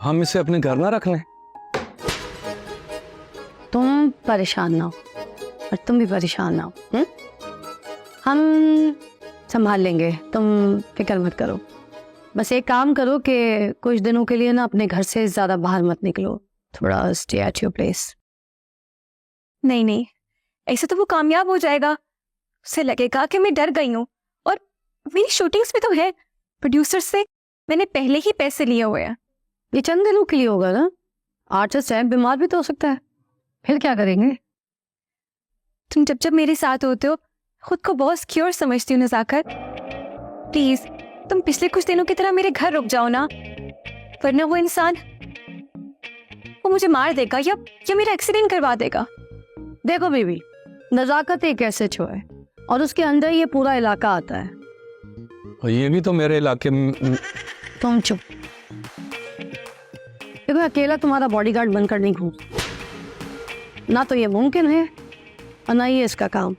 हम इसे अपने घर ना रख लें? तुम परेशान ना हो और तुम भी परेशान ना हो। हम संभाल लेंगे, तुम फिक्र मत करो। बस एक काम करो कि कुछ दिनों के लिए ना अपने घर से ज्यादा बाहर मत निकलो, थोड़ा स्टे एट योर प्लेस। नहीं नहीं, ऐसे तो वो कामयाब हो जाएगा। उसे लगेगा कि मैं डर गई हूँ। और मेरी शूटिंग्स में तो है, प्रोड्यूसर से मैंने पहले ही पैसे लिए हुए हैं। ये चंद दिनों के लिए होगा ना, आर्टिस्ट है, बीमार भी तो हो सकता है, फिर क्या करेंगे? तुम जब जब मेरे साथ होते हो खुद को बहुत सिक्योर समझती हूँ नज़ाकत। प्लीज तुम पिछले कुछ दिनों की तरह मेरे घर रुक जाओ ना, वरना वो इंसान वो मुझे मार देगा या मेरा एक्सीडेंट करवा देगा। देखो बीबी, नजाकत एक ऐसे छो है और उसके अंदर ये पूरा इलाका आता है। और ये भी तो मेरे इलाके में। तुम चुप। देखो अकेला तुम्हारा बॉडीगार्ड बनकर नहीं घूम, ना तो ये मुमकिन है और ना ये इसका काम।